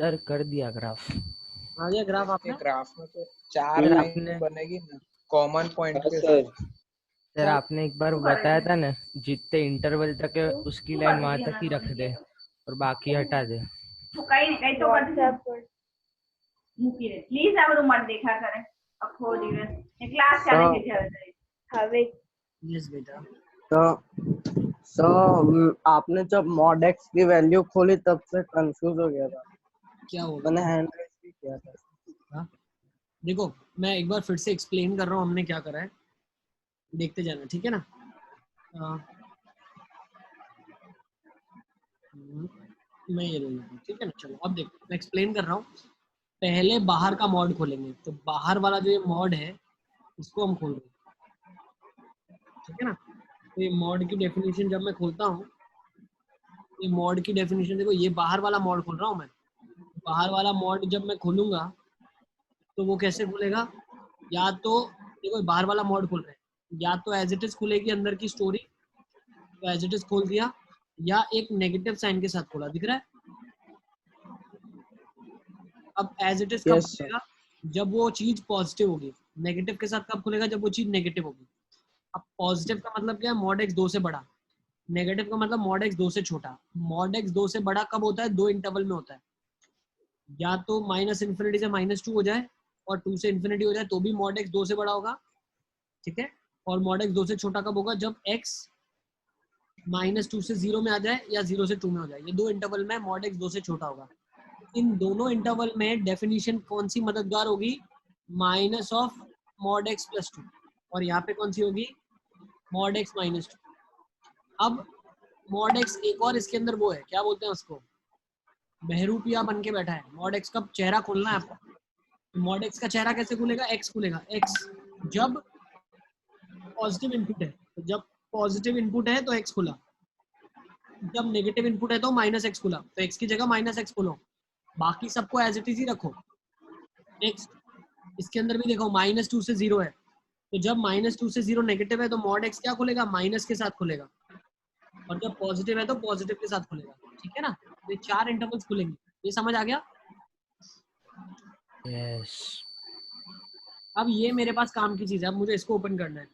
Sir कर दिया graph. आ गया ग्राफ आपने? ग्राफ में तो 4 लाइन बनेगी ना कॉमन पॉइंट के साथ। सर आपने एक बार बताया था ना, जितने इंटरवल तक है उसकी लाइन वहां तक ही रख दे और बाकी हटा दे। પ્લીઝ આ બધું મત देखा करे આખો દિવસ એ ક્લાસ ચાલે છે હવે। यस बेटा। तो आपने जब मॉड एक्स की वैल्यू खोली तब से कंफ्यूज हो गया था। क्या होगा? मैंने हैंड रेस भी किया था। हाँ देखो मैं एक बार फिर से एक्सप्लेन कर रहा हूँ हमने क्या करा है, देखते जाना, ठीक है ना। मैं ये ले लेता हूँ, ठीक है ना। चलो अब देखो मैं एक्सप्लेन कर रहा हूँ। पहले बाहर का मॉड खोलेंगे, तो बाहर वाला जो ये मॉड है इसको हम खोल रहे हैं, ठीक है ना। तो ये मॉड की डेफिनेशन जब मैं खोलता हूँ, ये मॉड की डेफिनेशन देखो, ये बाहर वाला मॉड खोल रहा हूँ मैं। बाहर वाला मॉड जब मैं खोलूंगा तो वो कैसे खुलेगा? या तो देखो बाहर वाला मॉड खोल रहे हैं, या तो एज इट इज खुलेगी अंदर की स्टोरी, तो एज इट इज खोल दिया, या एक नेगेटिव साइन के साथ खोला, दिख रहा है। अब एज इट इज कब खुलेगा? जब वो चीज पॉजिटिव होगी। नेगेटिव के साथ कब खुलेगा? जब वो चीज नेगेटिव होगी। अब पॉजिटिव का मतलब क्या है? मॉड एक्स 2 से बड़ा। नेगेटिव का मतलब मॉड एक्स 2 से छोटा। मॉड एक्स 2 से बड़ा कब होता है? 2 इंटरवल में होता है। या तो -∞ से -2 हो जाए और 2 से इंफिनिटी हो जाए तो भी मॉड एक्स 2 से बड़ा होगा, ठीक है। और मॉड एक्स 2 से छोटा कब होगा? जब x -2 से 0 में आ जाए या 0 से 2 में हो जाए। ये 2 इंटरवल में मॉड एक्स 2 से छोटा होगा। इन दोनों इंटरवल में डेफिनेशन कौन सी मददगार होगी? Minus of mod x plus 2। और यहाँ पे कौन सी होगी? Mod x -2। अब मॉड एक्स एक और इसके अंदर वो है, क्या बोलते हैं उसको, बहरूपिया बन के बैठा है। मॉड एक्स का चेहरा खोलना है आपको। मॉड एक्स का चेहरा कैसे खुलेगा? एक्स खुलेगा। एक्स जब पॉजिटिव इनपुट है, तो जब पॉजिटिव इनपुट है तो एक्स खुला, जब नेगेटिव इनपुट है तो -x खुला। तो x की जगह -x खोलो, बाकी सबको एज इट इज ही रखो। नेक्स्ट इसके अंदर भी देखो -2 से 0 है, तो जब -2 से 0 नेगेटिव है तो मॉड एक्स क्या खुलेगा? माइनस के साथ खुलेगा। और जब पॉजिटिव है तो पॉजिटिव के साथ खुलेगा, ठीक है ना। ये 4 इंटरवल्स खुलेंगे। ये समझ आ गया? यस। अब ये मेरे पास काम की चीज है, अब मुझे इसको ओपन करना है,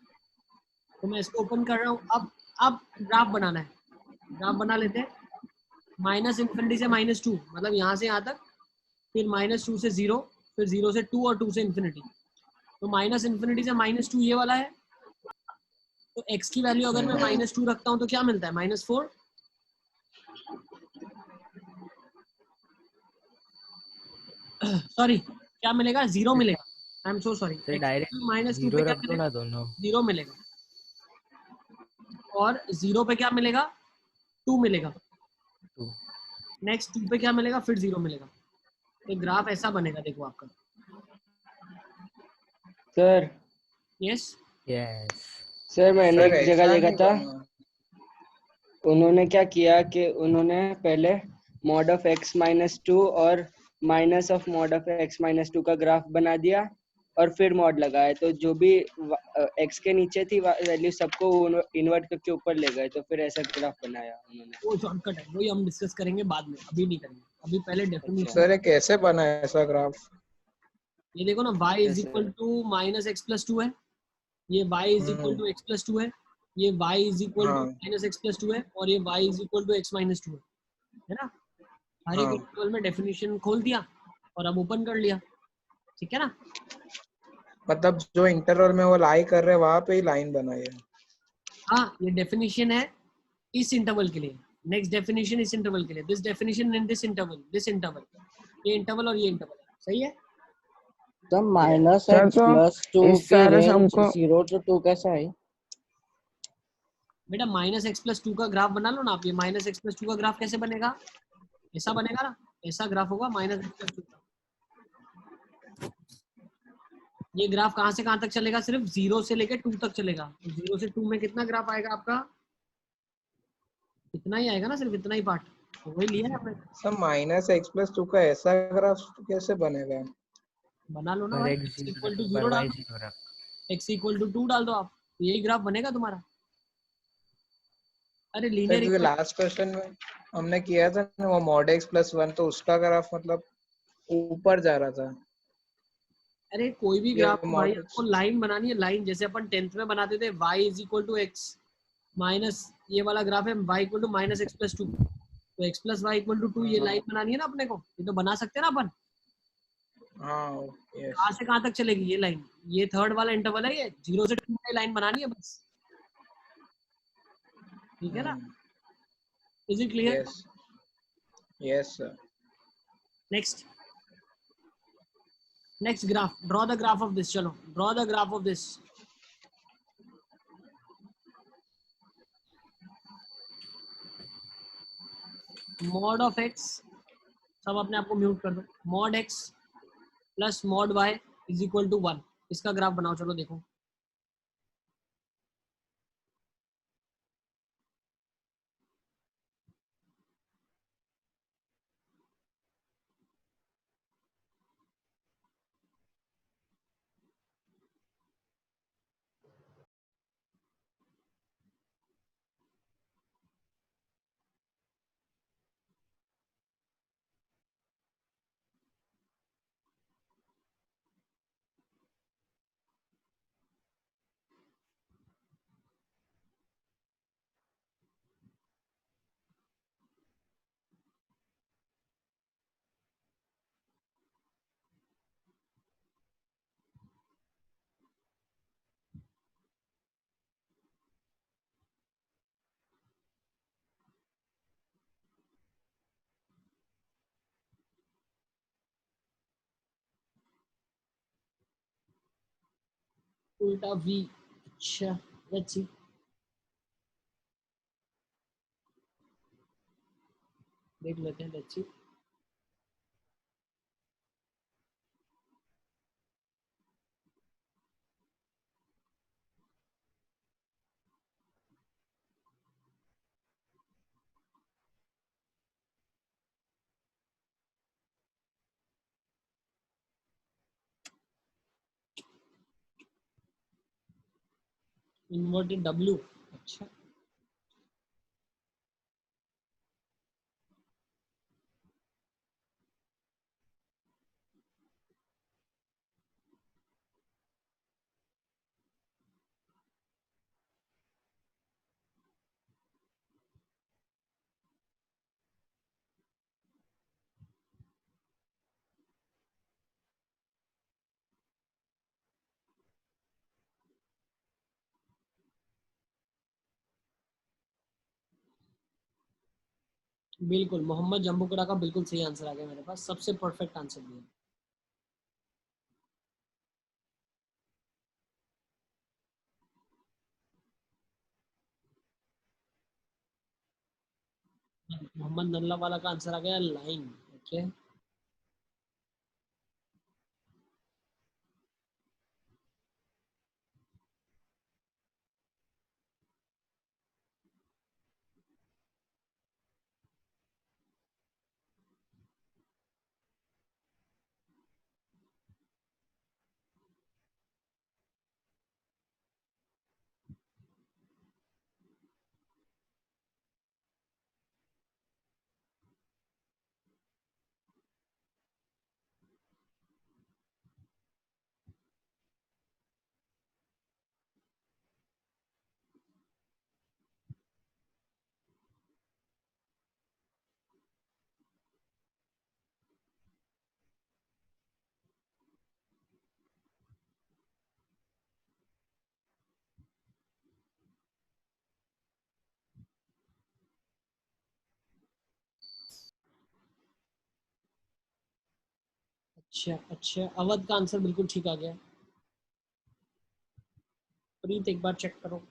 तो मैं इसको ओपन कर रहा हूँ। अब ग्राफ बनाना है। ग्राफ बना लेते हैं। -∞ से -2 मतलब यहाँ से यहाँ तक, फिर -2 से 0, फिर 0 से 2 और 2 से इंफिनिटी। तो -∞ से -2 ये वाला है। तो x की वैल्यू अगर मैं -2 रखता हूँ तो क्या मिलता है? -4। सॉरी क्या मिलेगा? 0 मिलेगा। I am so sorry. Direct -2 पे क्या मिलेगा? दोनों 0 मिलेगा। और 0 पे क्या मिलेगा? 2 मिलेगा। नेक्स्ट 2 पे क्या मिलेगा? फिर 0 मिलेगा। तो ग्राफ ऐसा बनेगा, देखो आपका। सर यस यस सर मैंने एक जगह देखा था, उन्होंने क्या किया कि उन्होंने पहले मॉड ऑफ x-2 और minus of mod of x-2 का ग्राफ बना दिया और फिर मॉड लगाया। तो जो भी x के नीचे थी वैल्यू सबको इन्वर्ट करके ऊपर ले गए, तो फिर ऐसा ग्राफ बनाया उन्होंने। वो शॉर्टकट है, वही हम डिस्कस करेंगे बाद में, अभी नहीं करेंगे। अभी पहले डेफिनेशन। सर ये कैसे बना है ऐसा ग्राफ? ये देखो ना, y = -x+2 है, ये y = x+2 है, ये y = -x+2 है, और ये y = x-2 है ना। हर एक इंटरवल में डेफिनेशन खोल दिया और अब ओपन कर लिया, ठीक है ना। मतलब जो इंटरवल में वो लाई कर रहे हैं वहां पे ही लाइन बनाई है। हाँ ये डेफिनेशन है इस इंटरवल के लिए, नेक्स्ट डेफिनेशन इस इंटरवल के लिए, this definition in this interval, ये इंटरवल और ये इंटरवल, सही है। तो -x+2 की रेंज 0 to 2 कैसा है? बेटा -x+2 का ग्राफ बना लो ना आप। ये -x+2 का ग्राफ कैसे बनेगा? ऐसा बनेगा ना, ऐसा ग्राफ होगा -x+2 का। ये ग्राफ कहाँ से कहाँ तक चलेगा? सिर्फ 0 से लेकर 2 तक चलेगा। तो 0 से 2 में कितना ग्राफ आएगा आपका? इतना ही आएगा ना, सिर्फ इतना ही पार्ट। तो वही लिया है आपने। सर -x+2 का ऐसा ग्राफ कैसे बनेगा? बना लो ना भाई, x = 0 डाल दो, x = 2 डाल दो आप, तो यही ग्राफ बनेगा तुम्हारा। अरे लीनियर लास्ट क्वेश्चन में हमने किया था ना वो mod x+1, तो उसका ग्राफ मतलब ऊपर जा रहा था। अरे कोई भी ये ग्राफ भाई मॉडल आपको लाइन बनानी है, लाइन जैसे अपन 10th में बनाते थे y is equal to x minus, ये वाला ग्राफ है y equal to minus x plus two, तो x plus y equal to 2, ये लाइन बनानी है ना अपने को, ये तो बना सकते हैं ना अपन। हाँ यस कहाँ से कहाँ तक चलेगी ये लाइन, ये थर्ड वाला इंटरवल है, ये 0 से 2 में लाइन बनानी है बस, ठीक है ना। Is it clear? Yes yes sir. Next next graph, draw the graph of this, चलो draw the graph of this. Mod of X, सब अपने आप को म्यूट कर दो, mod x plus mod Y is equal to 1, इसका graph बनाओ, चलो देखो। उल्टा वी, अच्छा लेट्स सी। देख लेते हैं, लेट्स सी। इन्वर्टेड डब्ल्यू, अच्छा बिल्कुल मोहम्मद जम्बूकड़ा का बिल्कुल सही आंसर आ गया मेरे पास, सबसे परफेक्ट आंसर दिया। मोहम्मद नल्ला वाला का आंसर आ गया लाइन, ओके। अच्छा अच्छा, अवध का आंसर बिल्कुल ठीक आ गया। प्रीत एक बार चेक करो।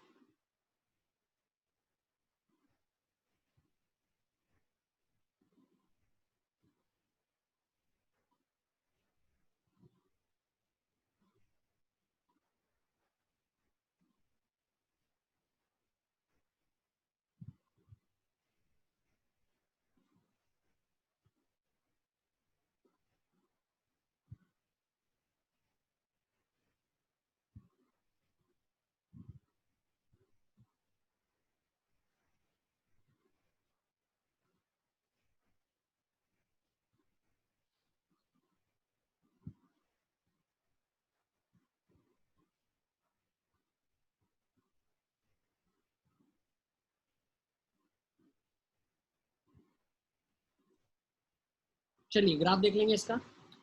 चलिए ग्राफ देख लेंगे इसका।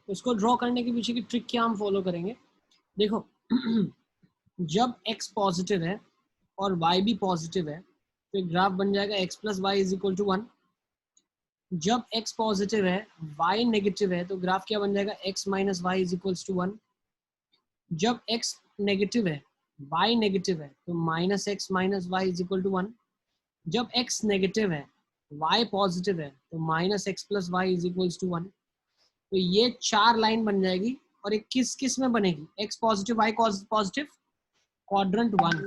इसको ड्रॉ करने के पीछे की ट्रिक क्या हम फॉलो करेंगे, देखो जब x पॉजिटिव है और y भी पॉजिटिव है तो ग्राफ बन जाएगा x plus y is equal to 1। जब x पॉजिटिव है y नेगेटिव है तो ग्राफ क्या बन जाएगा, x minus y is equals to 1। जब x नेगेटिव है y नेगेटिव है तो minus x minus y is equal to 1। जब x नेगेटिव है y पॉजिटिव है तो minus x plus y is equals to 1। तो ये 4 लाइन बन जाएगी और एक किस किस में बनेगी, x positive y positive quadrant 1,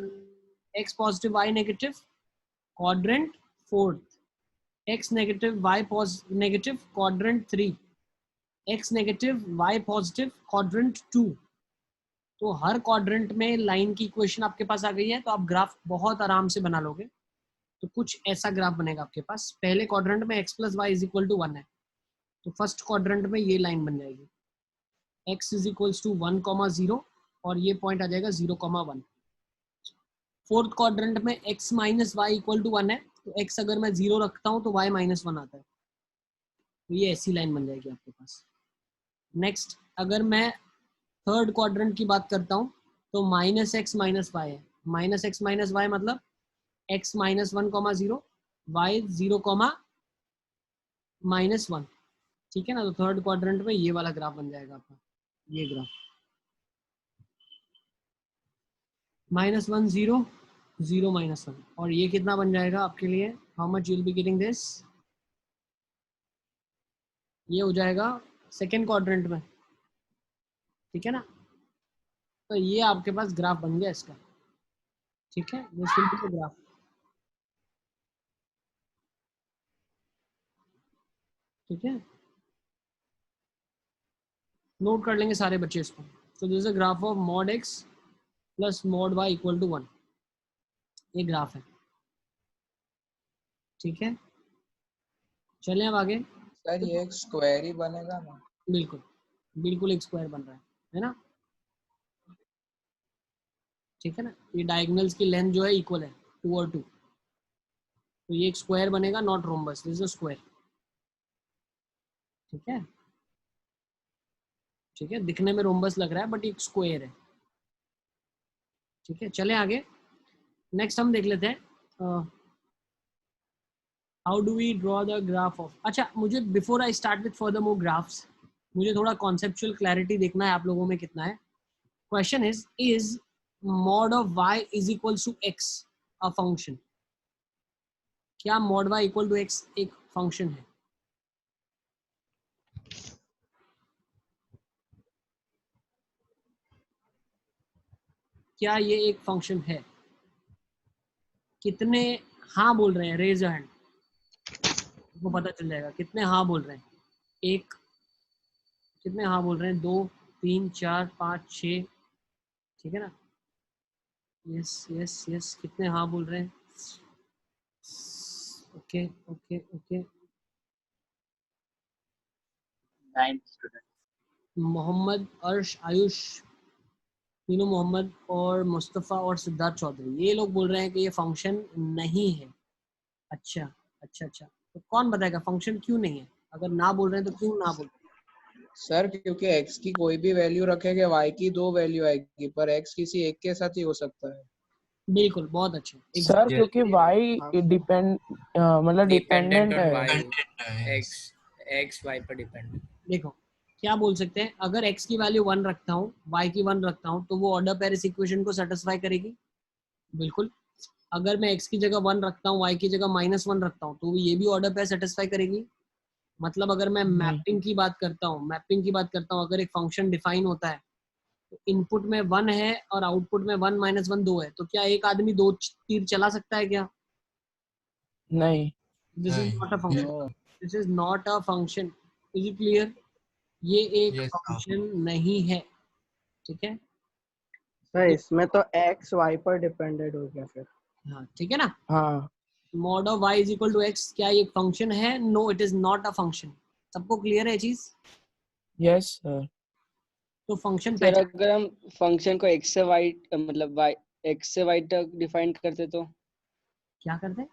x positive y negative quadrant 4, x negative y negative quadrant 3, x negative y positive quadrant 2। तो हर क्वाड्रेंट में लाइन की इक्वेशन आपके पास आ गई है, तो आप ग्राफ बहुत आराम से बना लोगे। तो कुछ ऐसा ग्राफ बनेगा आपके पास, पहले क्वाड्रेंट में x plus y is equal to 1 है, तो फर्स्ट क्वाड्रेंट में ये लाइन बन जाएगी x इज इक्वल्स टू 1,0 और ये पॉइंट आ जाएगा 0,1। फोर्थ क्वाड्रेंट में x minus y equal to 1 है, तो x अगर मैं 0 रखता हूँ तो y माइनस 1 आता है, तो ये ऐसी लाइन बन जाएगी आपके पास। नेक्स्ट अगर मैं थर्ड क्वाड्रेंट की बात करता हूँ तो माइनस एक्स माइनस वाई है, माइनस एक्स माइनस वाई मतलब x माइनस 1,0 y 0, माइनस 1, ठीक है ना। तो थर्ड क्वाड्रेंट में ये वाला ग्राफ बन जाएगा आपका, ये ग्राफ माइनस 1 0 0 माइनस 1, और ये कितना बन जाएगा आपके लिए, how much you will be getting this, ये हो जाएगा सेकेंड क्वाड्रेंट में, ठीक है ना। तो ये आपके पास ग्राफ बन गया इसका, ठीक है, ये सिंपल ग्राफ। ठीक है, नोट कर लेंगे सारे बच्चे इसको। तो this is a graph of mod x plus mod y equal to 1, ये ग्राफ है, ठीक है। चलें अब आगे। सर ये एक स्क्वायर ही बनेगा ना? बिल्कुल बिल्कुल एक स्क्वायर बन रहा है ना, ठीक है ना। ये डायगोनल्स की लेंथ जो है इक्वल है 2 और 2, तो ये एक स्क्वायर बनेगा, not rhombus, this is a square, ठीक है। ठीक है, दिखने में रोम्बस लग रहा है बट एक स्क्वायर है, ठीक है। चले आगे, नेक्स्ट हम देख लेते हैं how do we draw the graph of. अच्छा, मुझे before I start with further more graphs, मुझे थोड़ा कॉन्सेप्चुअल क्लैरिटी देखना है आप लोगों में कितना है। Question is mod of y is equals to x a function? क्या mod y equal to x एक फंक्शन है? क्या ये एक फंक्शन है? कितने हाँ बोल रहे हैं, रेज योर हैंड, वो पता चल जाएगा कितने हाँ बोल रहे हैं। एक, कितने हाँ बोल रहे हैं, 2 3 4 5 6, ठीक है ना। यस यस यस, कितने हाँ बोल रहे हैं, okay okay okay. 9 student. Mohammed, Arsh, Ayush, तीनों मोहम्मद और मुस्तफ़ा और सिद्धार्थ चौधरी, ये लोग बोल रहे हैं कि ये फंक्शन नहीं है। अच्छा अच्छा अच्छा, तो कौन बताएगा फंक्शन क्यों नहीं है? अगर ना बोल रहे हैं तो क्यों ना बोल रहे हैं? सर क्योंकि x की कोई भी वैल्यू रखेंगे y की 2 वैल्यू आएगी, पर x किसी एक के साथ ही हो सकता है। बिल्कुल, बहुत अच्छे सर क्योंकि y डिपेंड मतलब डिपेंडेंट है, एक्स वाई पर डिपेंड। देखो क्या बोल सकते हैं, अगर x की वैल्यू 1 रखता हूँ, y की 1 रखता हूँ, तो वो ऑर्डर पेरिस इक्वेशन को सेटिस्फाई करेगी, बिल्कुल। अगर मैं x की जगह 1 रखता हूँ, y की जगह -1 रखता हूँ, तो ये भी ऑर्डर पेर सेटिस्फाई करेगी। मतलब अगर मैं मैपिंग की बात करता हूँ, अगर एक फंक्शन डिफाइन होता है तो इनपुट में 1 है और आउटपुट में 1 - 1 2 है, तो क्या एक आदमी 2 तीर चला सकता है क्या? नहीं। This is not a function, this is not a function, is it clear? ये एक फंक्शन नहीं है, ठीक है। सर इसमें तो x y पर डिपेंडेंट हो गया फिर। हाँ ठीक है ना, हाँ mod of y is equal to x क्या ये एक फंक्शन है? No, it is not a function. सबको क्लियर है चीज? Yes sir. तो फंक्शन सर अगर हम फंक्शन को x से y मतलब y x से y तक डिफाइन करते तो क्या करते हैं?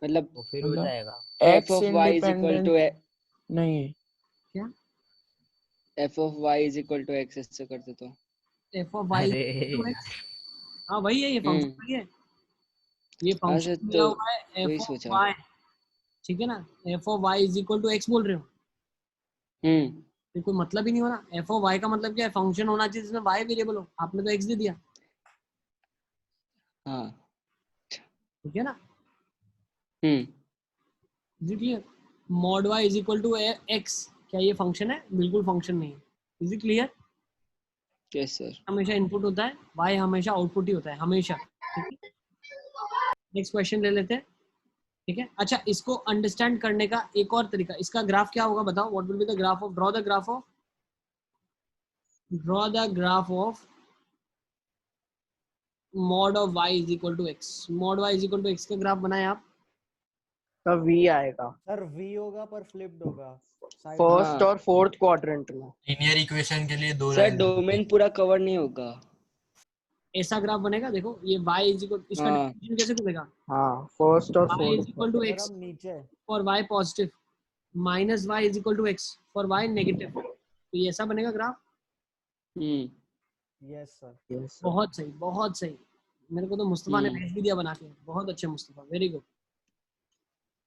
मतलब वो फिर हो मतलब जाएगा f x of y is equal independent, to नहीं f of y is equal to x ऐसे करते तो एफ ऑफ वाई अरे हाँ वही है, ये फंक्शन वही है, ये अच्छा फंक्शन दिया तो हुआ है वही एफ ऑफ सोचा। वाई, ठीक है ना। F of y is equal to x बोल रहे हो, ये कोई मतलब ही नहीं हो रहा। एफ ऑफ वाई का मतलब क्या है, फंक्शन होना चाहिए जिसमें वाई वेरिएबल हो, आपने तो एक्स दे दिया, हाँ ठीक है ना। Hmm is it clear? Mod Y is equal to x, क्या ये फंक्शन है? बिल्कुल फंक्शन नहीं है। Is it clear? Yes sir. हमेशा इनपुट होता है, वाई हमेशा आउटपुट ही होता है, हमेशा, ठीक है। नेक्स्ट क्वेश्चन ले लेते हैं, ठीक है। अच्छा, इसको अंडरस्टैंड करने का एक और तरीका, इसका ग्राफ क्या होगा बताओ, what will be the graph of, draw the graph of mod of y is equal to x, mod y is equal to x का ग्राफ बनाए आप। तो V आएगा सर v होगा पर फ्लिप्ड होगा साइड फर्स्ट हाँ। और फोर्थ क्वाड्रेंट में। लीनियर इक्वेशन के लिए दो सर लाइन डोमेन पूरा कवर नहीं होगा। ऐसा ग्राफ बनेगा, देखो ये y is equal, इसका हाँ। डेफिनेशन कैसे खुलेगा, हाँ फर्स्ट और y is fourth. equal to sir x अब नीचे for y positive minus y is equal to x for y negative, तो ये ऐसा बनेगा ग्राफ। यस सर बहुत सही, बहुत सही, मेरे को तो मुस्तफा ने हम्म। भेज भी दिया बना के, बहुत अच्छे मुस्तफा, वेरी गुड।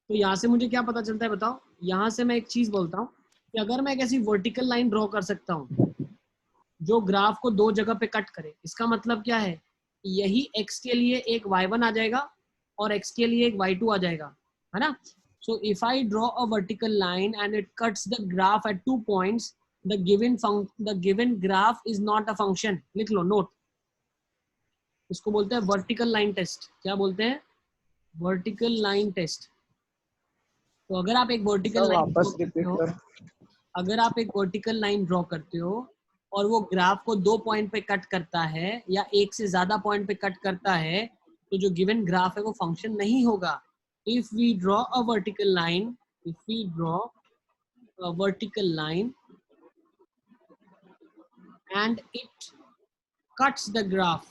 तो यहाँ से मुझे क्या पता चलता है बताओ, यहाँ से मैं एक चीज बोलता हूँ कि अगर मैं एक ऐसी वर्टिकल लाइन ड्रॉ कर सकता हूँ जो ग्राफ को दो जगह पे कट करे, इसका मतलब क्या है, यही x के लिए एक y1 आ जाएगा और x के लिए एक y2 आ जाएगा, है ना। So if I draw a vertical line and it cuts the graph at 2 points, the given graph is not a function, लिख लो नोट। इसको बोलते हैं वर्टिकल लाइन टेस्ट। क्या बोलते हैं? Vertical line test. तो अगर आप एक वर्टिकल लाइन वापस रिपीट कर। अगर आप एक वर्टिकल लाइन ड्रॉ करते हो और वो ग्राफ को 2 पॉइंट पे कट करता है या एक से ज्यादा पॉइंट पे कट करता है, तो जो गिवन ग्राफ है वो फंक्शन नहीं होगा। If we draw a vertical line, if we draw a vertical line and it cuts the graph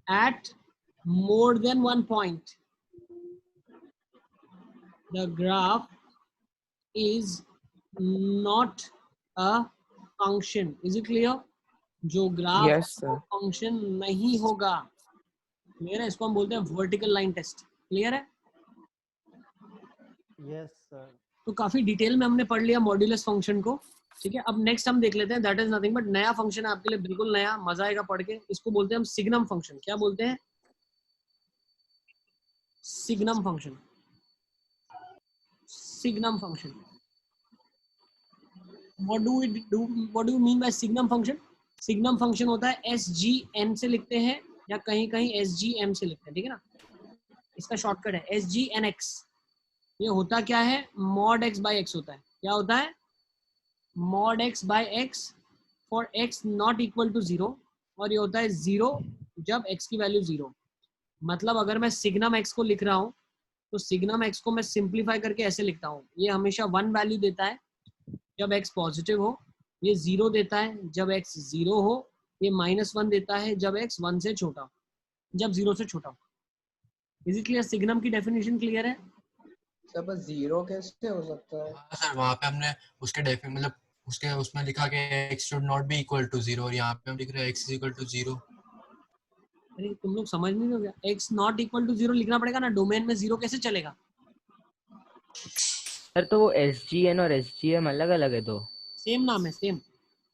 at more than 1 point, the graph is not a function. Is it clear? जो graph Yes, sir. Function नहीं होगा। Clear है? इसको हम बोलते हैं vertical line test. Clear है? Yes sir तो काफी डिटेल में हमने पढ़ लिया मॉड्यूलस फंक्शन को, ठीक है। अब नेक्स्ट हम देख लेते हैं, दैट इज नथिंग बट नया फंक्शन है आपके लिए, बिल्कुल नया, मजा आएगा पढ़ के। इसको बोलते हैं हम सिग्नम फंक्शन। क्या बोलते हैं? Signum function. Signum function. What do you mean by signum function? Signum function होता है SGN से लिखते हैं या कहीं कहीं SGM से लिखते हैं, ठीक है ना। इसका शॉर्टकट है SGNX। ये होता क्या है? mod x by x होता है। क्या होता है? mod x by x for x not equal to 0, और ये होता है 0 जब x की वैल्यू 0। मतलब अगर मैं सिग्नम x को लिख रहा हूँ तो सिग्नम x को मैं सिंप्लीफाई करके ऐसे लिखता हूँ, ये हमेशा 1 वैल्यू देता है जब x पॉजिटिव हो, ये 0 देता है जब x 0 हो, ये -1 देता है जब x 1 से छोटा हो, जब 0 से छोटा हो। Is it clear? सिग्नम की डेफिनेशन क्लियर है? सर बस जीरो कैसे हो सकता है? हाँ सर, वहाँ पे हमने उसके मतलब उसके उसमें लिखा कि x should not be equal to 0 और यहाँ पे हम लिख रहे हैं x is equal to 0। अरे तुम लोग समझ नहीं हो गया? x नॉट इक्वल टू 0 लिखना पड़ेगा ना, डोमेन में 0 कैसे चलेगा? सर तो वो SGN और SGM अलग अलग है तो? सेम नाम है, सेम।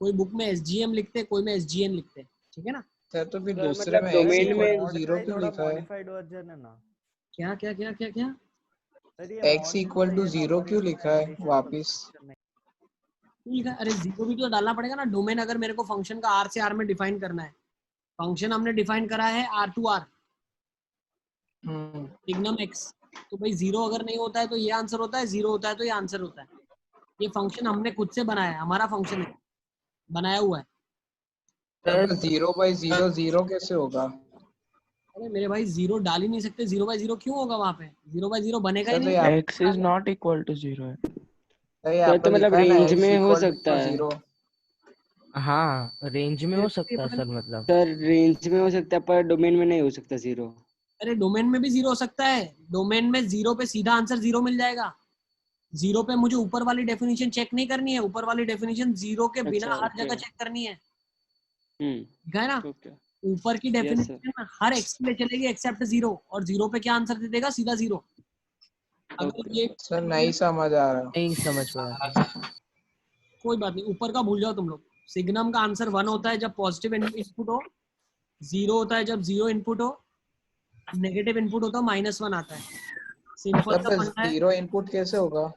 कोई बुक में SGM लिखते हैं, कोई में SGN लिखते हैं, ठीक है ना। सर तो फिर सर, दूसरे मतलब में डोमेन x में equal to 0 क्यों थोड़ा लिखा है? मॉडिफाइड वर्जन है ना क्या क्या क्या क्या क्या? सर ये x mod equal लिखा to है ना, 0 पर क्यों इसमें लिखा है addition वापिस? subtraction नहीं। ठीक है, अरे 0 भी तो डालना पड़ेगा ना। डोमेन अगर मेरे को फंक्शन का R से R में डिफाइन करना है, फंक्शन हमने डिफाइन करा है R to R, signum x, तो भाई 0 अगर नहीं होता है तो ये आंसर होता है, 0 होता है तो ये आंसर होता है। ये फंक्शन हमने खुद से बनाया है, हमारा फंक्शन है, बनाया हुआ है। सर 0/0 0 कैसे होगा? अरे मेरे भाई 0 डाल ही नहीं सकते, 0/0 क्यों होगा वहां पे? 0/0 बनेगा ही सर तो नहीं। यहाँ X is not equal to 0 है। सर यहाँ तो पर मतलब लिखा है ना रेंज x में हो equal सकता to है। 0। हाँ रेंज में हो सकता है सर, मतलब सर रेंज में हो सकता है पर डोमेन में नहीं हो सकता 0। अरे डोमेन में भी 0 हो सकता है, डोमेन में 0 पे सीधा आंसर 0 मिल जाएगा। 0 पे मुझे ऊपर वाली डेफिनेशन चेक नहीं करनी है, ऊपर वाली डेफिनेशन 0 के बिना अच्छा, हर okay. जगह चेक करनी है, ठीक है ना? ओके ऊपर की डेफिनेशन हर x के लिए चलेगी एक्सेप्ट 0, और 0 पे क्या आंसर दे देगा? सीधा 0। अगर ये सर नहीं समझ आ रहा। नहीं समझ पाया। कोई बात नहीं, ऊपर का भूल जाओ तुम लोग। सिग्नम का आंसर 1 होता है जब पॉजिटिव इनपुट हो, 0 होता है जब 0 इनपुट हो, नेगेटिव इनपुट होता है -1 आता है। सिंपल सा सर फंडा है। 0 इनपुट कैसे होगा?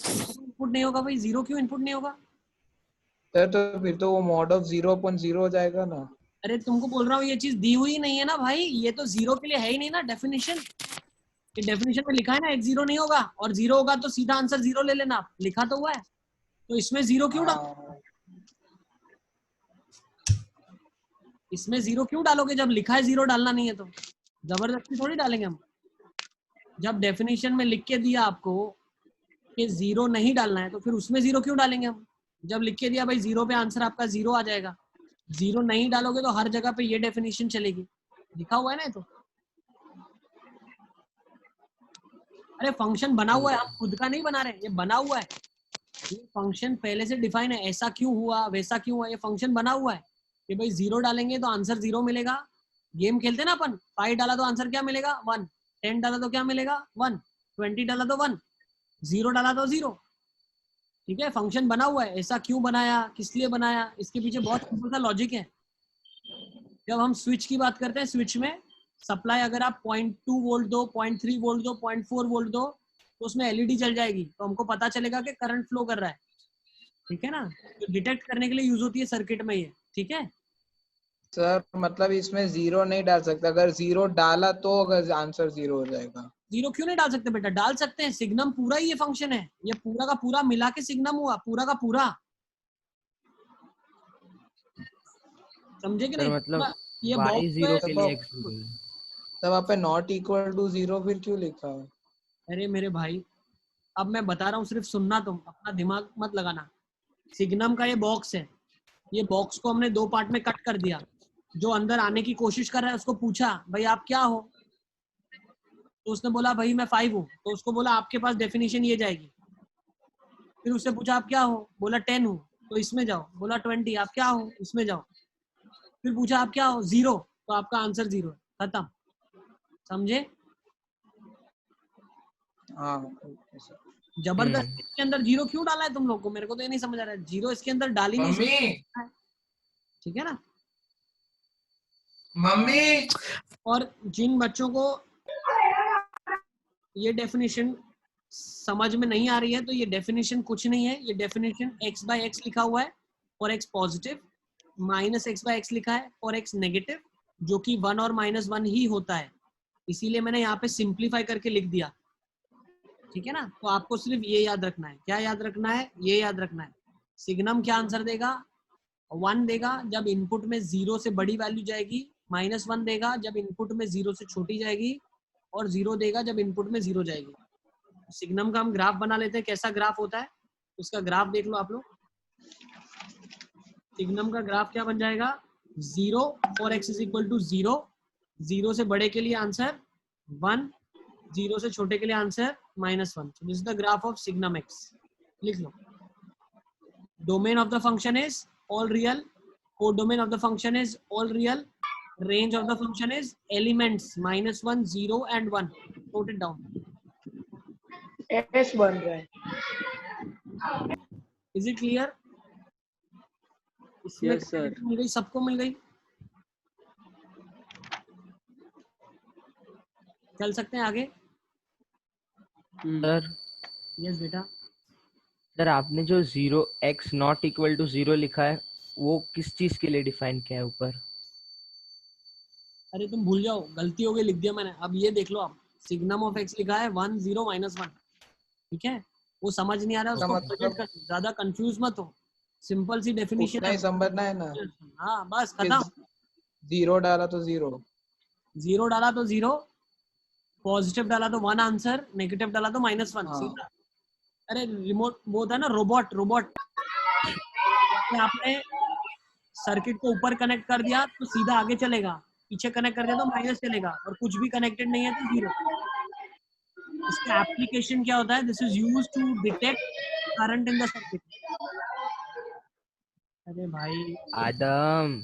इनपुट नहीं होगा भाई, 0 क्यों इनपुट नहीं होगा? सर तो फिर तो वो मॉड ऑफ 0/0 हो जाएगा ना। अरे तुमको बोल रहा हूँ ये चीज दी हुई नहीं है ना भाई, ये तो 0 के लिए है ही नहीं ना डेफिनेशन। ये डेफिनेशन में लिखा है ना x 0 नहीं होगा, और 0 होगा तो सीधा आंसर 0 ले लेना, लिखा तो हुआ है। तो इसमें 0 क्यों डाल, इसमें 0 क्यों डालोगे? जब लिखा है 0 डालना नहीं है तो जबरदस्ती थोड़ी डालेंगे हम। जब डेफिनेशन में लिख के दिया आपको कि 0 नहीं डालना है तो फिर उसमें 0 क्यों डालेंगे हम? जब लिख के दिया भाई 0 पे आंसर आपका 0 आ जाएगा, 0 नहीं डालोगे तो हर जगह पे ये डेफिनेशन चलेगी, लिखा हुआ है ना। तो अरे फंक्शन बना हुआ है, हम खुद का नहीं बना रहे, ये बना हुआ है। ये फंक्शन पहले से डिफाइन है, ऐसा क्यों हुआ वैसा क्यों हुआ, ये फंक्शन बना हुआ है कि भाई 0 डालेंगे तो आंसर 0 मिलेगा। गेम खेलते ना अपन, 5 डाला तो आंसर क्या मिलेगा? 1। 10 डाला तो क्या मिलेगा? 1। 20 डाला तो 1। 0 डाला तो 0। ठीक है, फंक्शन बना हुआ है। ऐसा क्यों बनाया, किस लिए बनाया, इसके पीछे बहुत सिंपल सा लॉजिक है। जब हम स्विच की बात करते हैं, स्विच में सप्लाई अगर आप 0.2 वोल्ट दो, 0.3 वोल्ट दो, 0.4 वोल्ट दो तो उसमें एलईडी चल जाएगी, तो हमको पता चलेगा कि करंट फ्लो कर रहा है। ठीक है ना, तो डिटेक्ट करने के लिए यूज होती है सर्किट में ये। ठीक है सर मतलब इसमें 0 नहीं डाल सकता, अगर 0 डाला तो अगर आंसर 0 हो जाएगा। 0 क्यों नहीं डाल सकते बेटा? डाल सकते हैं, सिग्नम पूरा ही ये फंक्शन है, ये पूरा का पूरा मिला के सिग्नम हुआ, पूरा का पूरा। समझे कि नहीं? मतलब ये y बॉक्स 0 पे के लिए x 0। तब आप पे नॉट इक्वल टू 0 फिर क्यों लिखा है? अरे मेरे भाई, अब मैं बता रहा हूँ, सिर्फ सुनना, तुम अपना दिमाग मत लगाना। सिग्नम का ये बॉक्स है, ये बॉक्स को हमने 2 पार्ट में कट कर दिया। जो अंदर आने की कोशिश कर रहा है उसको पूछा भाई आप क्या हो, तो उसने बोला भाई मैं 5 हूँ, तो उसको बोला आपके पास डेफिनेशन ये जाएगी। फिर उससे पूछा आप क्या हो, बोला 10 हूँ, तो इसमें जाओ। बोला 20, आप क्या हो, इसमें जाओ। फिर पूछा आप क्या हो, 0, तो आपका आंसर 0 है, खत्म। समझे? हाँ जबरदस्ती इसके अंदर 0 क्यों डाला है तुम लोग को? मेरे को तो ये नहीं समझ आ रहा है। 0 इसके अंदर डाली नहीं सकते। ठीक है ना मम्मी? और जिन बच्चों को ये डेफिनेशन समझ में नहीं आ रही है, तो ये डेफिनेशन कुछ नहीं है, ये डेफिनेशन x/x लिखा हुआ है और x पॉजिटिव, -x/x लिखा है और x नेगेटिव, जो कि 1 और -1 ही होता है। इसीलिए मैंने यहाँ पे सिंप्लीफाई करके लिख दिया। ठीक है ना, तो आपको सिर्फ ये याद रखना है। क्या याद रखना है? ये याद रखना है, सिग्नम क्या आंसर देगा? 1 देगा जब इनपुट में 0 से बड़ी वैल्यू जाएगी, -1 देगा जब इनपुट में 0 से छोटी जाएगी, और 0 देगा जब इनपुट में 0 जाएगी। सिग्नम का हम ग्राफ बना लेते हैं। कैसा ग्राफ होता है उसका ग्राफ देख लो आप लोग। सिग्नम का ग्राफ क्या बन जाएगा? 0 for x is equal to 0, 0 से बड़े के लिए आंसर 1, 0 से छोटे के लिए answer -1। So this is the graph of signum x. लिख लो। Domain of the function is all real. Codomain of the function is all real. Range of the function is elements -1, 0 and 1. Note it down. S बन रहा है। Is it clear? इसमें Yes, sir. मिल गई, सबको मिल गई। चल सकते हैं आगे? सर यस बेटा। सर आपने जो 0 x नॉट इक्वल टू 0 लिखा है वो किस चीज के लिए डिफाइन किया है ऊपर? अरे तुम भूल जाओ, गलती हो गई, लिख दिया मैंने। अब ये देख लो, आप सिग्नम ऑफ x लिखा है 1, 0, -1। ठीक है, वो समझ नहीं आ रहा है उसको मतलब कर, ज्यादा कंफ्यूज मत हो। सिंपल सी डेफिनेशन उतना है। ही समझना है ना। हाँ बस खत्म। 0 डाला तो 0, 0 डाला तो 0, पॉजिटिव डाला तो 1 आंसर, नेगेटिव डाला तो -1 सीधा। अरे रिमोट वो होता है ना, रोबोट आपने सर्किट को ऊपर कनेक्ट कर दिया तो सीधा आगे चलेगा, पीछे कनेक्ट कर दिया तो माइनस चलेगा, और कुछ भी कनेक्टेड नहीं है तो 0। इसका एप्लीकेशन क्या होता है? This is use to detect current in the circuit. अरे भाई Adam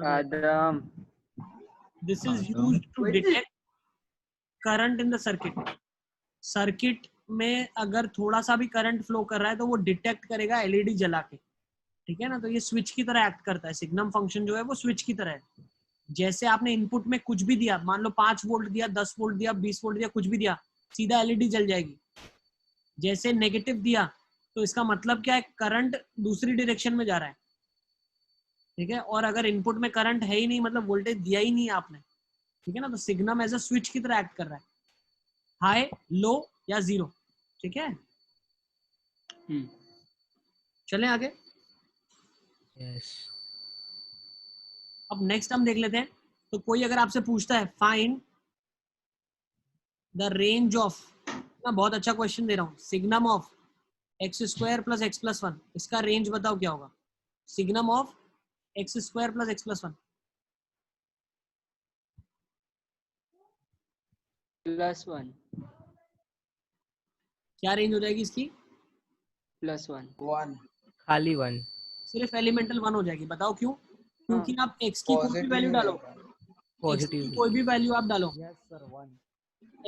Adam this is use to detect current in the circuit. सर्किट में अगर थोड़ा सा भी करंट फ्लो कर रहा है तो वो डिटेक्ट करेगा एलईडी जला के, ठीक है ना। तो ये स्विच की तरह एक्ट करता है। सिग्नम फंक्शन जो है वो स्विच की तरह है। जैसे आपने इनपुट में कुछ भी दिया, मान लो 5 वोल्ट दिया, 10 वोल्ट दिया, 20 वोल्ट दिया, कुछ भी दिया, सीधा एलईडी जल जाएगी। जैसे नेगेटिव दिया तो इसका मतलब क्या है? करंट दूसरी डायरेक्शन में जा रहा है, ठीक है। और अगर इनपुट में करंट है ही नहीं, मतलब वोल्टेज दिया ही नहीं आपने, ठीक है ना, तो सिग्नम एज अ स्विच की तरह एक्ट कर रहा है, हाई, लो या 0, ठीक है। चलें आगे। यस। अब नेक्स्ट हम देख लेते हैं। तो कोई अगर आपसे पूछता है फाइंड द रेंज ऑफ, मैं बहुत अच्छा क्वेश्चन दे रहा हूँ, signum of x² plus x plus 1, इसका रेंज बताओ क्या होगा? Signum of x² plus x plus 1 +1 क्या रेंज हो जाएगी इसकी? +1 1 खाली 1। सिर्फ एलिमेंटल 1 हो जाएगी। बताओ क्यों? क्योंकि आप x की कोई भी पॉजिटिव वैल्यू डालो, x की कोई भी वैल्यू आप डालो, yes sir 1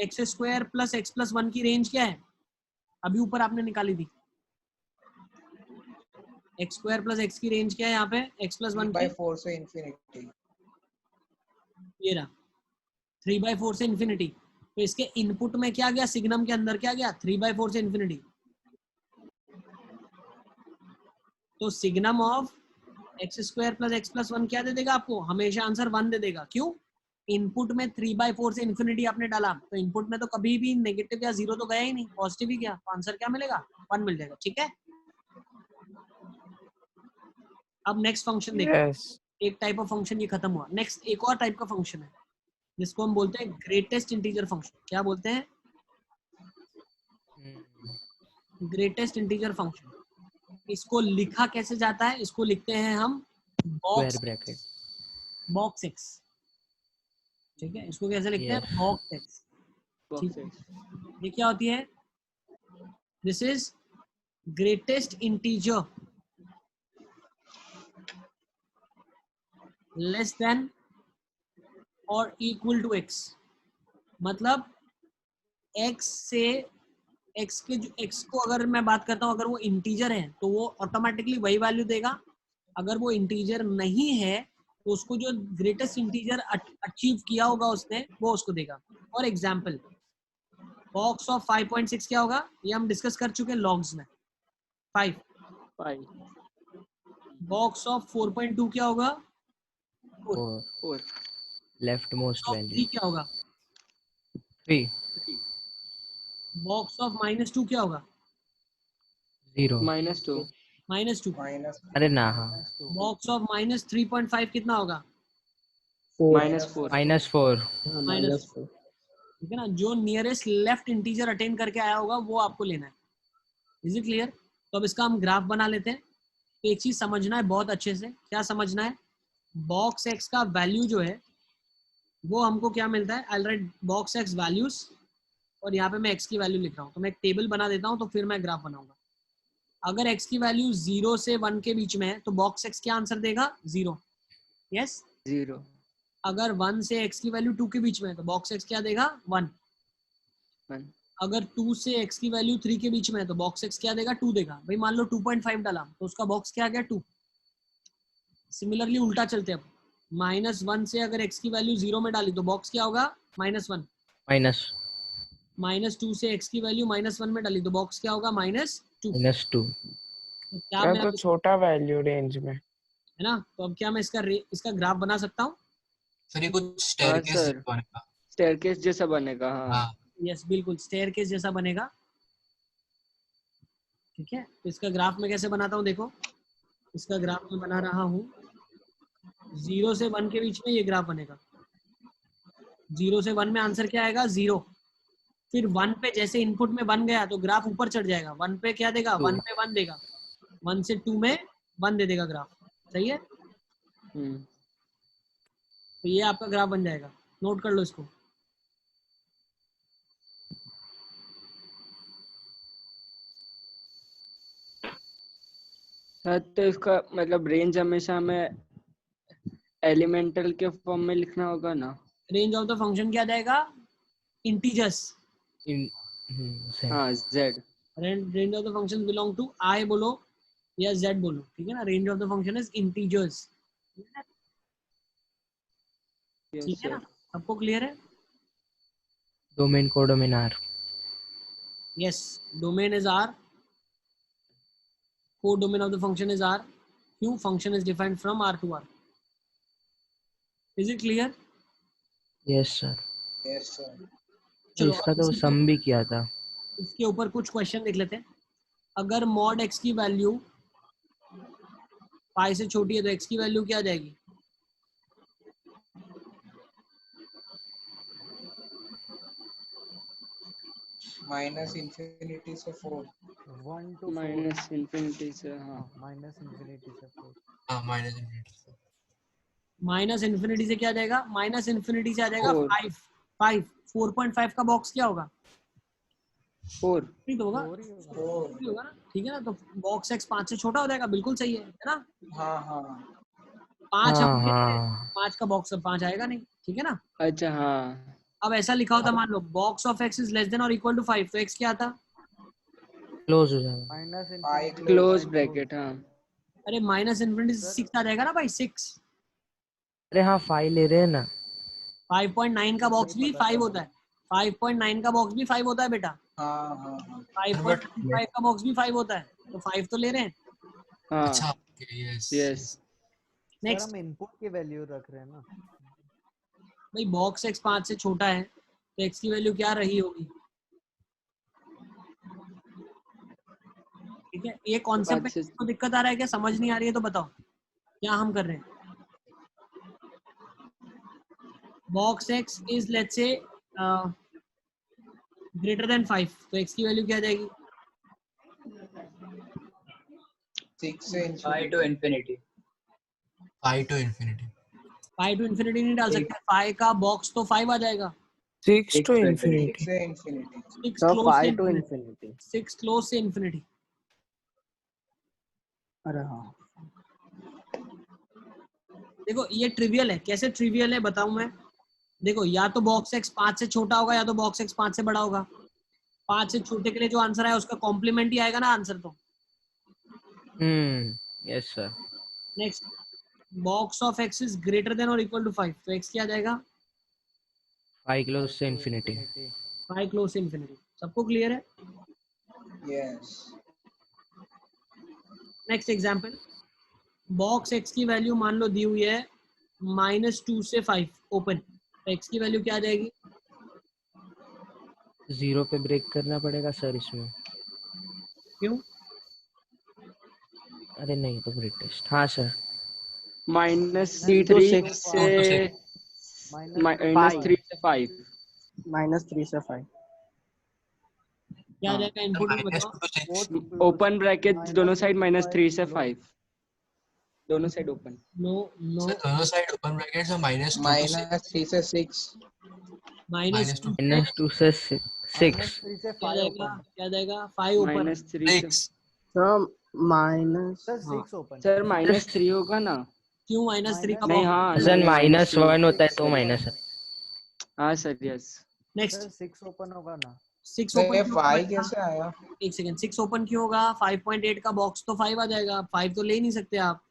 x² plus x plus 1 की रेंज क्या है? अभी ऊपर आपने निकाली थी। x² प्लस x की रेंज क्या है यहाँ पे? x प्लस 1 की 3/4 से इंफिनिटी। ये रहा 3/4 से इंफिनिटी। तो इसके इनपुट में क्या गया? सिग्नम के अंदर क्या गया? 3/4 से इंफिनिटी। तो signum of x² plus x plus 1 क्या दे देगा आपको? हमेशा आंसर 1 दे देगा। क्यों? इनपुट में 3/4 से इंफिनिटी आपने डाला, तो इनपुट में तो कभी भी नेगेटिव या 0 तो गया ही नहीं, पॉजिटिव ही गया, तो आंसर क्या मिलेगा? 1 मिल जाएगा, ठीक है। अब नेक्स्ट फंक्शन देखो। यस एक टाइप ऑफ फंक्शन ये खत्म हुआ। नेक्स्ट एक और टाइप का फंक्शन है जिसको हम बोलते हैं ग्रेटेस्ट इंटीजर फंक्शन। क्या बोलते हैं? Greatest integer function. इसको लिखा कैसे जाता है? इसको लिखते हैं हम स्क्वायर ब्रैकेट बॉक्स एक्स, ठीक है। इसको कैसे लिखते हैं? Yes. बॉक्स एक्स, ठीक है। ये क्या होती है? This is greatest integer less than और इक्वल टू x। मतलब x से x के जो x को अगर मैं बात करता हूँ, अगर वो इंटीजर है तो वो ऑटोमेटिकली वही वैल्यू देगा। अगर वो इंटीजर नहीं है तो उसको जो ग्रेटेस्ट इंटीजर अचीव किया होगा उसने, वो उसको देगा। फॉर एग्जाम्पल बॉक्स ऑफ 5.6 क्या होगा? ये हम डिस्कस कर चुके हैं लॉग्स में। 5 बॉक्स ऑफ 4.2 क्या होगा? 4 लेफ्ट मोस्ट ऑफ वैल्यू 3 क्या होगा? 3 बॉक्स ऑफ -2 क्या होगा? 0 -2 -2। माइनस अरे ना हाँ बॉक्स ऑफ -3.5 कितना होगा? -4 -4 -4, ठीक है ना। जो नियरेस्ट लेफ्ट इंटीजर अटेन करके आया होगा वो आपको लेना है। Is it clear? तो अब इसका हम ग्राफ बना लेते हैं। तो एक चीज समझना है बहुत अच्छे से। क्या समझना है? बॉक्स एक्स का वैल्यू जो है वो हमको क्या मिलता है? आई राइट बॉक्स एक्स वैल्यूज, और यहाँ पे मैं एक्स की वैल्यू लिख रहा हूँ। तो मैं एक टेबल बना देता हूँ तो फिर मैं ग्राफ बनाऊंगा। अगर एक्स की वैल्यू 0 से 1 के बीच में है तो बॉक्स एक्स क्या आंसर देगा? 0। यस। 0 अगर 1 से x की वैल्यू 2 के बीच में है तो बॉक्स x क्या देगा? 1। 1 अगर 2 से x की वैल्यू 3 के बीच में है तो बॉक्स x क्या देगा? 2 देगा। भाई मान लो 2.5 डाला तो उसका बॉक्स क्या आ गया? 2। सिमिलरली उल्टा चलते हैं अब। -1 से अगर x की वैल्यू 0 में डाली तो बॉक्स क्या होगा? -1। -2 से x की वैल्यू -1 में डाली तो बॉक्स क्या होगा? -2। -2 तो क्या मैं तो अब, छोटा वैल्यू रेंज में है ना, तो अब क्या मैं इसका ग्राफ बना सकता हूँ? सर ये कुछ हाँ स्टेयरकेस सर, बनेगा। स्टेयरकेस जैसा बनेगा। हाँ हाँ यस बिल्कुल स्टेयरकेस जैसा बनेगा, ठीक है। तो इसका ग्राफ में कैसे बनाता हूँ? देखो इसका ग्राफ में बना रहा हूँ। 0 से 1 के बीच में ये ग्राफ बनेगा। 0 से 1 में आंसर क्या आएगा? 0। फिर 1 पे जैसे इनपुट में 1 गया तो ग्राफ ऊपर चढ़ जाएगा। 1 पे क्या देगा? 1 पे 1 देगा। 1 से 2 में 1 दे देगा ग्राफ। सही है? तो ये आपका ग्राफ बन जाएगा, नोट कर लो इसको। सर तो इसका मतलब रेंज हमेशा हमें एलिमेंटल के फॉर्म में लिखना होगा ना? रेंज ऑफ द फंक्शन क्या जाएगा? इंटीजर्स। सही। हाँ z। Range of the function belong to I बोलो या z बोलो, ठीक है ना। Range of the function is integers, yes ठीक है ना, सर। सबको क्लियर है? Domain codomain R. Yes, domain is R, codomain of the function is R, क्यों? Function is defined from R to R. Is it clear? Yes sir. Yes sir. चलो इसका अब तो सम भी किया था। इसके ऊपर कुछ क्वेश्चन देख लेते हैं। अगर मॉड x की वैल्यू पाई से छोटी है तो x की वैल्यू क्या आ जाएगी? माइनस इंफिनिटी से 4। 1 to 4। माइनस इंफिनिटी से, हाँ। माइनस इंफिनिटी से 4। हाँ माइनस इंफिनिटी। माइनस इन्फिनिटी से क्या आ जाएगा? माइनस इन्फिनिटी से आ जाएगा 4। 5। 4.5 का बॉक्स क्या होगा? 4। नहीं तो होगा, 4 ही होगा। 4। नहीं होगा ना, ठीक है ना। तो बॉक्स x 5 से छोटा हो जाएगा, बिल्कुल सही है ना। हाँ हाँ 5 हाँ हम ले रहे हैं, हाँ 5 का बॉक्स 5 आएगा नहीं, ठीक है ना। अच्छा हाँ। अब ऐसा लिखा होता, मान लो box of x is less than और इक्वल टू 5, तो x क्या आता? क्लोज हो जाएगा। Minus pi infinity close bracket, हाँ। अरे माइनस इन्फिनिटी से सर 6 आ जाएगा ना भाई, 6। अरे हाँ 5 ले रहे हैं ना। 5.9 का सर नहीं बॉक्स भी पता 5 था होता है। 5.9 का बॉक्स भी 5 होता है बेटा। हाँ हाँ हाँ। 5.5 का बॉक्स भी 5 होता है, तो 5 तो ले रहे हैं। हाँ अच्छा यस यस। सर नेक्स्ट हम इनपुट की वैल्यू रख रहे हैं ना। भाई, बॉक्स x 5 से छोटा है तो x की वैल्यू क्या रही होगी? ठीक है, ये कॉन्सेप्ट में 5 से तो दिक्कत आ रहा है क्या? समझ नहीं आ रही है तो बताओ क्या हम कर रहे हैं। Box x is let's say greater than 5, तो x की वैल्यू क्या आ जाएगी? 6 से Pi to infinity. infinity. Pi to infinity. Pi to infinity नहीं डाल सकते, पाई का बॉक्स तो 5 आ जाएगा। 6 6 to to 6 infinity. infinity. से इंफिनिटी। 6 So क्लोज से 5 to इन्फिनिटी। infinity. 6 क्लोज से इन्फिनिटी। अरे हाँ। देखो ये ट्रिवियल है, कैसे ट्रिवियल है बताऊं मैं। देखो या तो बॉक्स x 5 से छोटा होगा या तो बॉक्स x 5 से बड़ा होगा। 5 से छोटे के लिए जो आंसर है उसका कॉम्प्लीमेंट ही आएगा ना आंसर तो। Yes sir. Next, box of x is greater than और इक्वल टू 5, तो x क्या आ जाएगा? 5 क्लोज 5 से to इन्फिनिटी। infinity। 5 क्लोज से इन्फिनिटी। सबको क्लियर है? Yes. Next example, box x की वैल्यू मान लो दी हुई है -2 से 5 ओपन, तो x की वैल्यू क्या आ जाएगी? 0 पे ब्रेक करना पड़ेगा सर इसमें। क्यों? अरे नहीं तो ब्रेक टेस्ट। हाँ सर। माइनस थ्री to 3 6 से माइनस 3 से 5। -3 से 5. क्या आ हाँ। जाएगा इनपुट में माइनस बताओ? Two to 6। ओपन ब्रैकेट दोनों साइड -3 से 5। दोनों side open. No no, sir दोनों साइड ओपन ब्रैकेट्स और -2 to 6। -3 से 6। -2 -2 से -2 से 6। -3 से क्या 5 जाएगा? ओपन। क्या जाएगा? 5 ओपन। -3 से। 6। So minus. सर हाँ. 6 ओपन। सर -3 होगा ना? क्यों -3 का नहीं, बॉक्स? हाँ सर मैंने -1 होता है तो माइनस है। हाँ sir yes. Next, sir 6 open होगा ना। 6 तो ओपन ये क्यों 5 होगा? कैसे आया? एक सेकंड, 6 ओपन क्यों होगा? 5.8 का बॉक्स तो 5 आ जाएगा, 5 तो ले ही नहीं सकते आप।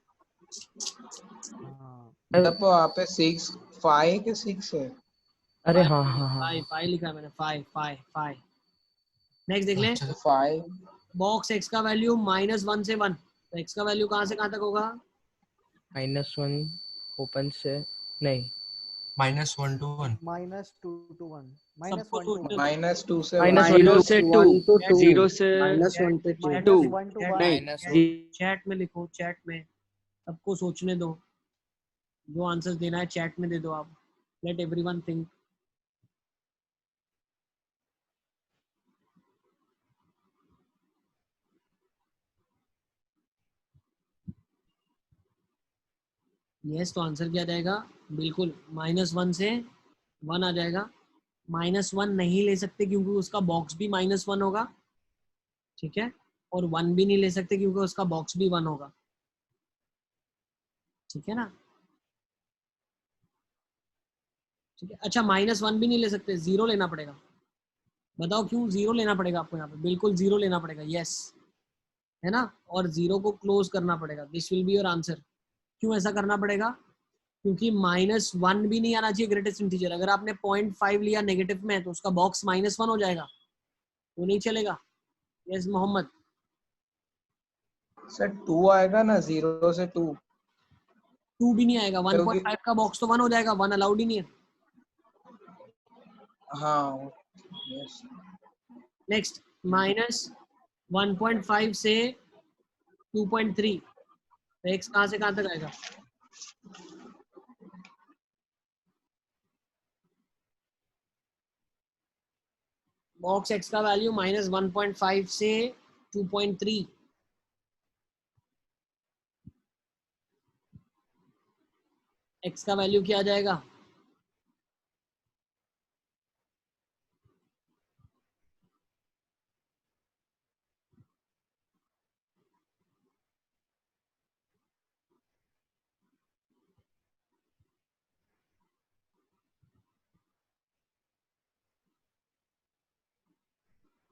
हाँ तब वहाँ पे 6 5 के 6 है। अरे हाँ हाँ हाँ। 5 लिखा है मैंने, 5। नेक्स्ट देख लें, अच्छा तो 5 बॉक्स x का वैल्यू -1 से 1, तो x का वैल्यू कहाँ से कहाँ तक होगा? -1 ओपन से नहीं। -1 to 1। -2 to 1। सबको -1 to 1। -2 से -1 0 to से 2। 1 to 2. 0 से -1 to 2. 2। -1 to 1। नहीं चैट में लिखो, चैट में सबको सोचने दो, जो आंसर्स देना है चैट में दे दो आप। Late everyone think. यस, तो आंसर क्या आ जाएगा? बिल्कुल -1 से 1 आ जाएगा। -1 नहीं ले सकते क्योंकि उसका बॉक्स भी -1 होगा, ठीक है, और 1 भी नहीं ले सकते क्योंकि उसका बॉक्स भी 1 होगा, ठीक है ना। ठीक है, अच्छा -1 भी नहीं ले सकते, 0 लेना पड़ेगा। बताओ क्यों 0 लेना पड़ेगा आपको यहाँ पे? बिल्कुल 0 लेना पड़ेगा, यस, है ना, और 0 को क्लोज करना पड़ेगा। This will be your answer. क्यों ऐसा करना पड़ेगा? क्योंकि -1 भी नहीं आना चाहिए ग्रेटेस्ट इंटीजर। अगर आपने 0.5 लिया नेगेटिव में तो उसका बॉक्स -1 हो जाएगा, वो नहीं चलेगा। यस मोहम्मद। सर 2 आएगा ना, 0 से 2। 2 भी नहीं आएगा, क्योंकि 1.5 का बॉक्स तो 1 हो जाएगा, 1 अलाउड ही नहीं है। हाँ यस। नेक्स्ट, -1.5 से 2.3, तो x कहाँ से कहाँ तक आएगा? बॉक्स x का वैल्यू -1.5 से 2.3, x का वैल्यू क्या आ जाएगा?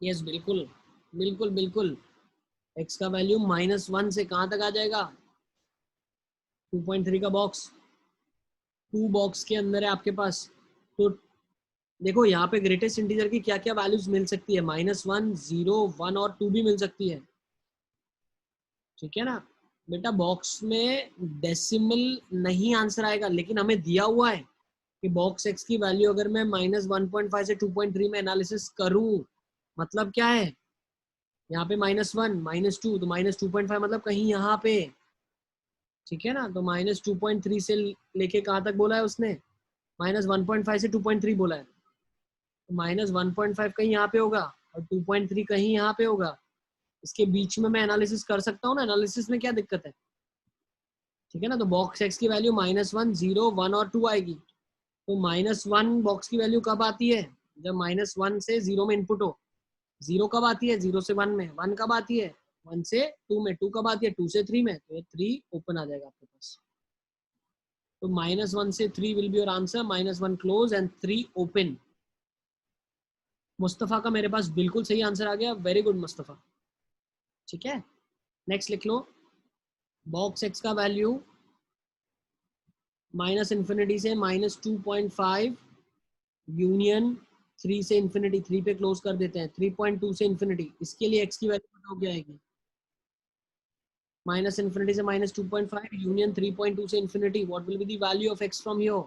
यस बिल्कुल बिल्कुल बिल्कुल, x का वैल्यू -1 से कहाँ तक आ जाएगा? 2.3 का बॉक्स, 2 बॉक्स के अंदर है आपके पास। तो देखो यहाँ पे ग्रेटेस्ट इंटीजर की क्या क्या वैल्यूज मिल सकती है, -1, 0, 1 और 2 भी मिल सकती है, ठीक है ना। बेटा बॉक्स में डेसिमल नहीं आंसर आएगा, लेकिन हमें दिया हुआ है कि बॉक्स x की वैल्यू अगर मैं -1.5 से 2.3 में एनालिसिस करूं, मतलब क्या है, यहाँ पे -1, -2, तो -2.5 मतलब कहीं यहाँ पे, ठीक है ना। तो -2.3 से लेके कहाँ तक बोला है उसने? -1.5 से 2.3 बोला है, तो -1.5 कहीं यहाँ पे होगा और 2.3 कहीं यहाँ पे होगा। इसके बीच में मैं एनालिसिस कर सकता हूँ ना, एनालिसिस में क्या दिक्कत है, ठीक है ना। तो बॉक्स x की वैल्यू -1, 0, 1 और 2 आएगी। तो -1 बॉक्स की वैल्यू कब आती है? जब -1 से 0 में इनपुट हो। 0 कब आती है? 0 से 1 में। 1 कब आती है? 1 से 2 में। 2 कब आती है? 2 से 3 में। तो ये 3 ओपन आ जाएगा आपके पास। तो -1 से 3 will be your answer, -1 close and 3 open. Mustafa का मेरे पास बिल्कुल सही आंसर आ गया, वेरी गुड मुस्तफा, ठीक है। नेक्स्ट लिख लो, बॉक्स x का वैल्यू -∞ से -2.5 यूनियन 3 से इंफिनिटी, 3 पे क्लोज कर देते हैं, 3.2 से इंफिनिटी। इसके लिए x की वैल्यू बताओ क्या आएगी? -∞ से -2.5 यूनियन 3.2 से infinity, what will be the value of x from here?